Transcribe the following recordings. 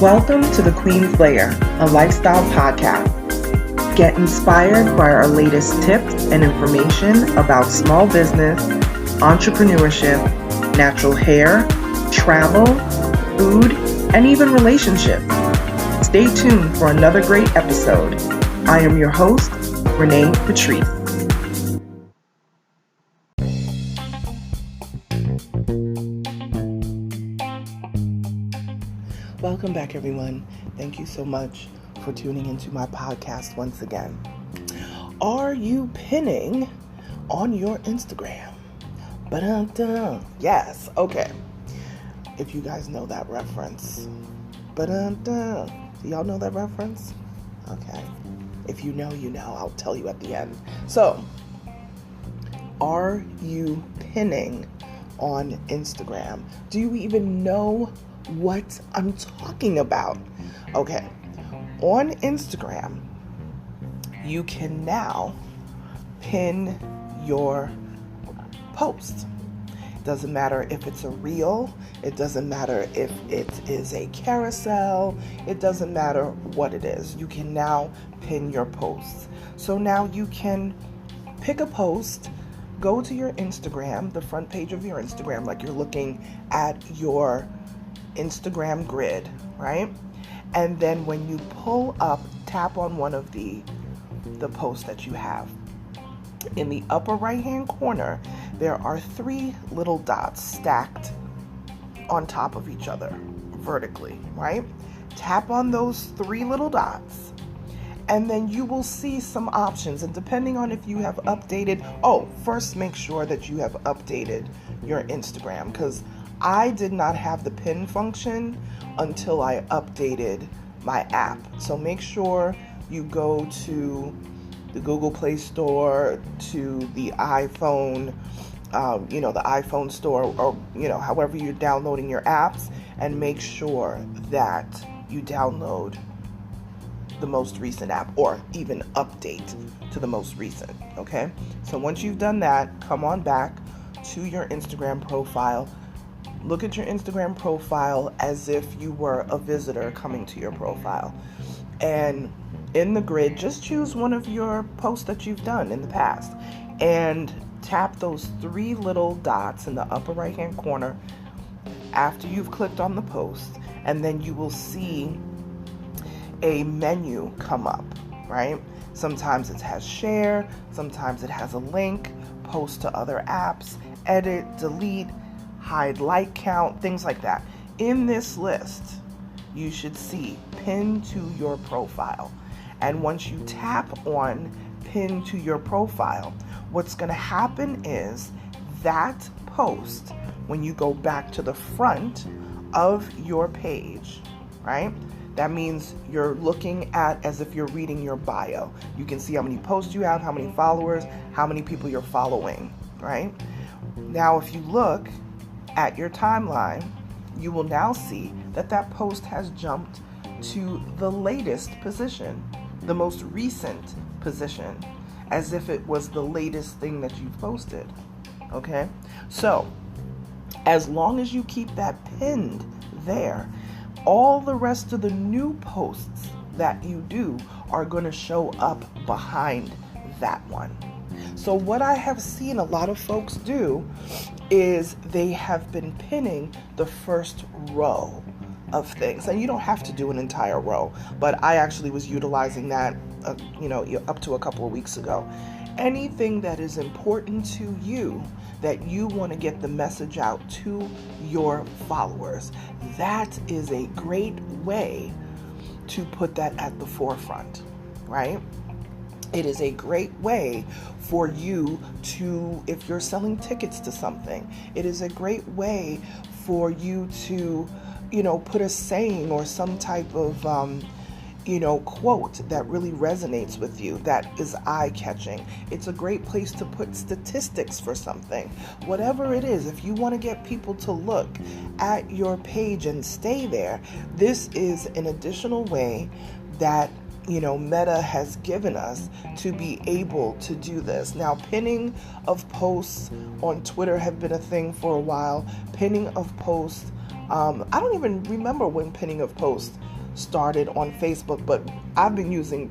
Welcome to The Queen's Lair, a lifestyle podcast. Get inspired by our latest tips and information about small business, entrepreneurship, natural hair, travel, food, and even relationships. Stay tuned for another great episode. I am your host, Renee Patrice. Welcome back, everyone. Thank you so much for tuning into my podcast once again. Are you pinning on your Instagram? Ba-dum-dum. Yes, okay. If you guys know that reference. Ba-dum-dum. Do y'all know that reference? Okay. If you know, you know. I'll tell you at the end. So, are you pinning on Instagram? Do you even know what I'm talking about? Okay. On Instagram, you can now pin your post. Doesn't matter if it's a reel, it doesn't matter if it is a carousel, it doesn't matter what it is. You can now pin your posts. So now you can pick a post, go to your Instagram, the front page of your Instagram, like you're looking at your Instagram grid, right? And then when you pull up, tap on one of the posts that you have. In the upper right-hand corner, there are three little dots stacked on top of each other vertically, right? Tap on those three little dots, and then you will see some options. And depending on if you have updated, first make sure that you have updated your Instagram, because I did not have the pin function until I updated my app. So make sure you go to the Google Play Store, to the iPhone, the iPhone store, or, however you're downloading your apps, and make sure that you download the most recent app, or even update to the most recent, okay? So once you've done that, come on back to your Instagram profile. Look at your Instagram profile as if you were a visitor coming to your profile. And in the grid, just choose one of your posts that you've done in the past and tap those three little dots in the upper right-hand corner after you've clicked on the post, and then you will see a menu come up, right? Sometimes it has share, sometimes it has a link, post to other apps, edit, delete, hide like count, things like that. In this list, you should see pin to your profile. And once you tap on pin to your profile, what's going to happen is that post, when you go back to the front of your page, right? That means you're looking at as if you're reading your bio. You can see how many posts you have, how many followers, how many people you're following, right? Now, if you look at your timeline, you will now see that post has jumped to the latest position, the most recent position, as if it was the latest thing that you've posted, okay? So, as long as you keep that pinned there, all the rest of the new posts that you do are going to show up behind that one. So what I have seen a lot of folks do is they have been pinning the first row of things. And you don't have to do an entire row, but I actually was utilizing that, up to a couple of weeks ago. Anything that is important to you, that you want to get the message out to your followers, that is a great way to put that at the forefront, right? It is a great way for you to, if you're selling tickets to something, it is a great way for you to, put a saying or some type of, quote that really resonates with you, that is eye-catching. It's a great place to put statistics for something. Whatever it is, if you want to get people to look at your page and stay there, this is an additional way that Meta has given us to be able to do this. Now, pinning of posts on Twitter have been a thing for a while. Pinning of posts I don't even remember when pinning of posts started on Facebook, but I've been using,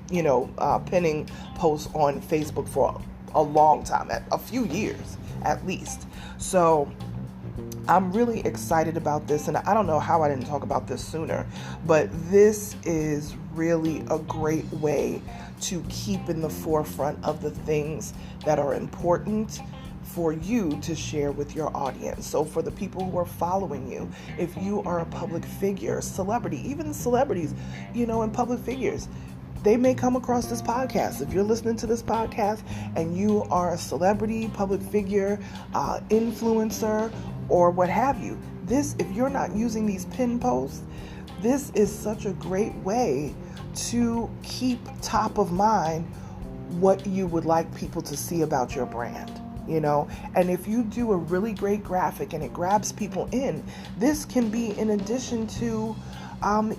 pinning posts on Facebook for a long time, a few years at least. So I'm really excited about this, and I don't know how I didn't talk about this sooner, but this is really a great way to keep in the forefront of the things that are important for you to share with your audience. So for the people who are following you, if you are a public figure, celebrity, even celebrities, and public figures, they may come across this podcast. If you're listening to this podcast and you are a celebrity, public figure, influencer, or what have you, if you're not using these pin posts, this is such a great way to keep top of mind what you would like people to see about your brand. And if you do a really great graphic and it grabs people in, this can be in addition to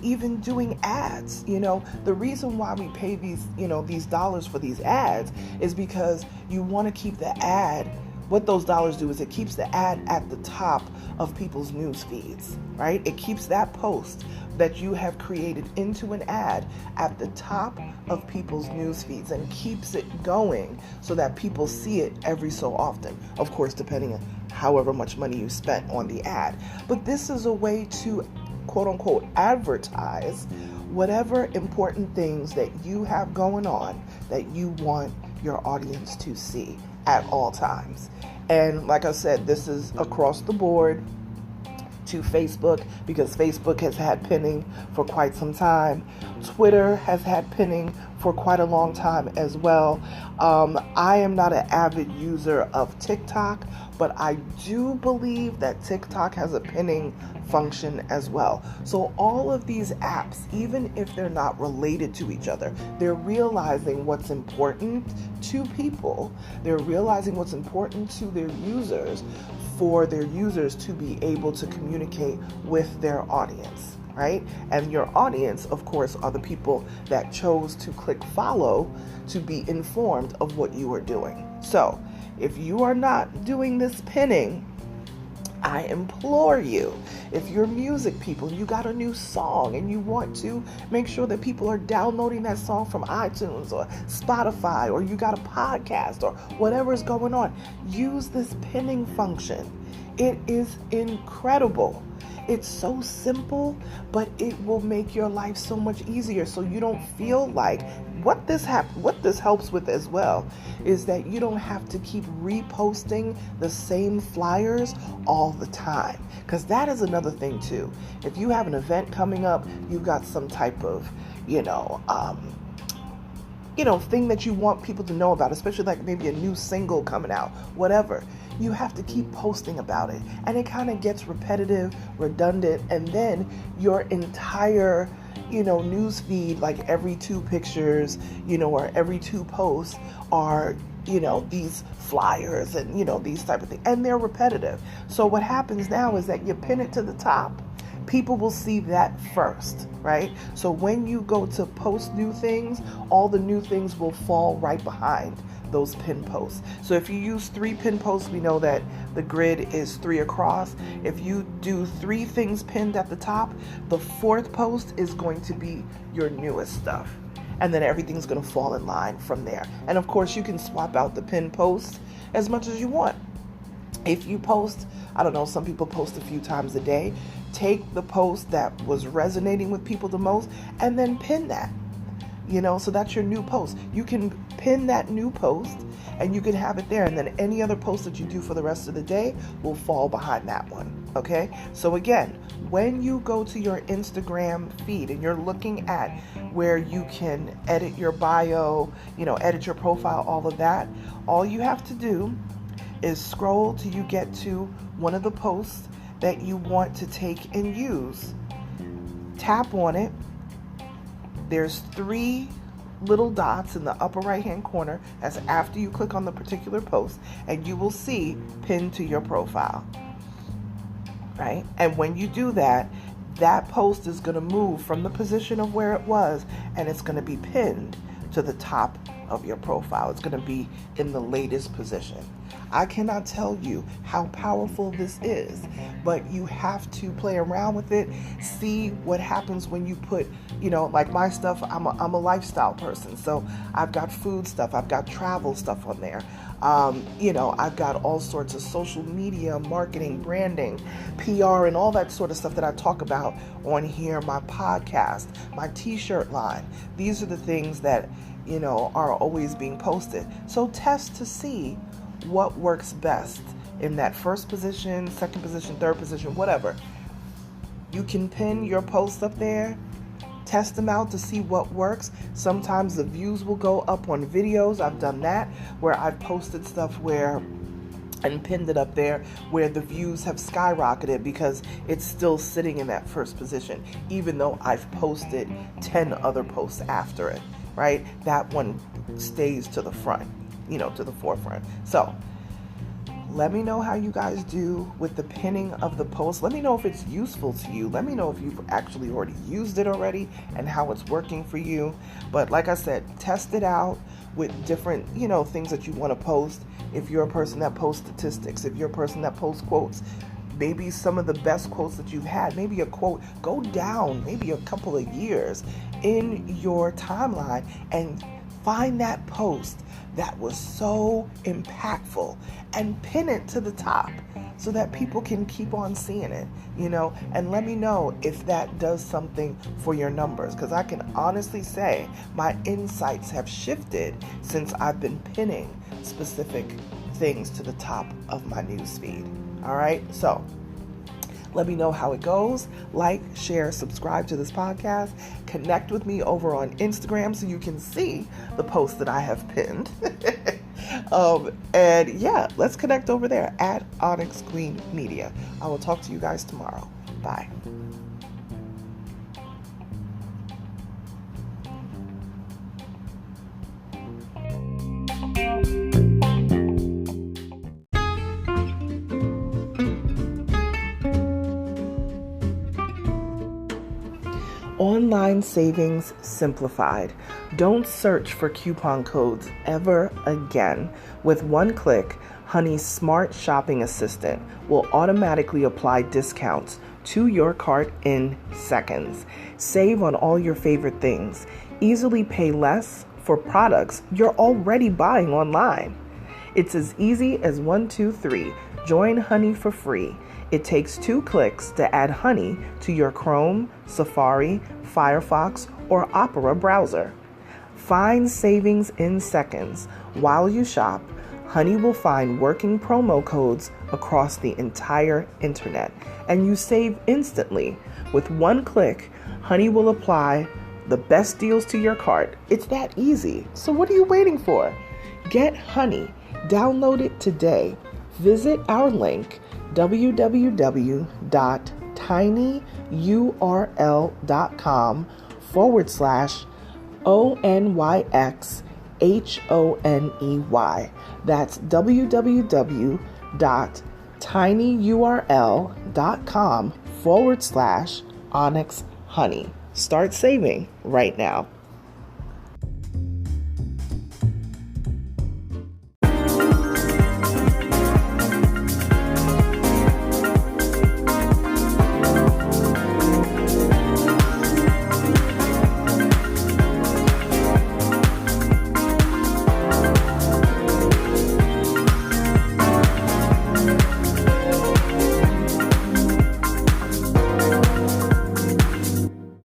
even doing ads. The reason why we pay these dollars for these ads is because you want to keep the ad. What those dollars do is it keeps the ad at the top of people's news feeds, right? It keeps that post that you have created into an ad at the top of people's news feeds and keeps it going so that people see it every so often. Of course, depending on however much money you spent on the ad. But this is a way to, quote unquote, advertise whatever important things that you have going on that you want your audience to see at all times. And like I said, this is across the board to Facebook, because Facebook has had pinning for quite some time. Twitter has had pinning for quite a long time as well. I am not an avid user of TikTok, but I do believe that TikTok has a pinning function as well. So all of these apps, even if they're not related to each other, they're realizing what's important to people. They're realizing what's important to their users for their users to be able to communicate with their audience, right? And your audience, of course, are the people that chose to click follow to be informed of what you are doing. So if you are not doing this pinning, I implore you, if you're music people, you got a new song and you want to make sure that people are downloading that song from iTunes or Spotify, or you got a podcast or whatever is going on, use this pinning function. It is incredible. It's so simple, but it will make your life so much easier, so you don't feel like what this helps with as well is that you don't have to keep reposting the same flyers all the time, because that is another thing too. If you have an event coming up, you've got some type of thing that you want people to know about, especially like maybe a new single coming out, whatever, you have to keep posting about it, and it kind of gets repetitive, redundant, and then your entire news feed, like every 2 pictures, or every 2 posts are these flyers and these type of things, and they're repetitive. So what happens now is that you pin it to the top. People will see that first, right? So when you go to post new things, all the new things will fall right behind those pin posts. So if you use 3 pin posts, we know that the grid is 3 across. If you do 3 things pinned at the top, the 4th post is going to be your newest stuff. And then everything's going to fall in line from there. And of course, you can swap out the pin posts as much as you want. If you post, I don't know, some people post a few times a day, take the post that was resonating with people the most and then pin that. So that's your new post. You can pin that new post and you can have it there, and then any other post that you do for the rest of the day will fall behind that one. Okay? So again, when you go to your Instagram feed and you're looking at where you can edit your bio, edit your profile, all of that, all you have to do is scroll till you get to one of the posts that you want to take and use. Tap on it. There's 3 little dots in the upper right hand corner. That's after you click on the particular post, and you will see pinned to your profile, right? And when you do that, that post is going to move from the position of where it was, and it's going to be pinned to the top of your profile. It's going to be in the latest position. I cannot tell you how powerful this is, but you have to play around with it, see what happens when you put, like my stuff, I'm a lifestyle person, so I've got food stuff, I've got travel stuff on there. I've got all sorts of social media, marketing, branding, PR, and all that sort of stuff that I talk about on here, my podcast, my t-shirt line. These are the things that, are always being posted. So test to see what works best in that first position, second position, third position, whatever. You can pin your posts up there, test them out to see what works. Sometimes the views will go up on videos. I've done that where I've posted stuff and pinned it up there where the views have skyrocketed because it's still sitting in that first position, even though I've posted 10 other posts after it, right? That one stays to the front, to the forefront. So let me know how you guys do with the pinning of the post. Let me know if it's useful to you. Let me know if you've actually already used it already and how it's working for you. But like I said, test it out with different, things that you want to post. If you're a person that posts statistics, if you're a person that posts quotes, maybe some of the best quotes that you've had, maybe a quote, go down maybe a couple of years in your timeline and find that post that was so impactful and pin it to the top so that people can keep on seeing it, and let me know if that does something for your numbers, because I can honestly say my insights have shifted since I've been pinning specific things to the top of my newsfeed. All right, so let me know how it goes. Like, share, subscribe to this podcast. Connect with me over on Instagram so you can see the posts that I have pinned. And yeah, let's connect over there at Onyx Queen Media. I will talk to you guys tomorrow. Bye. Online savings simplified. Don't search for coupon codes ever again. With one click, Honey's smart shopping assistant will automatically apply discounts to your cart in seconds. Save on all your favorite things. Easily pay less for products you're already buying online. It's as easy as 1, 2, 3. Join Honey for free. It takes 2 clicks to add Honey to your Chrome, Safari, Firefox, or Opera browser. Find savings in seconds. While you shop, Honey will find working promo codes across the entire internet, and you save instantly. With one click, Honey will apply the best deals to your cart. It's that easy. So what are you waiting for? Get Honey. Download it today. Visit our link, www.tinyurl.com/ONYXHONEY. That's www.tinyurl.com/Onyx Honey. Start saving right now.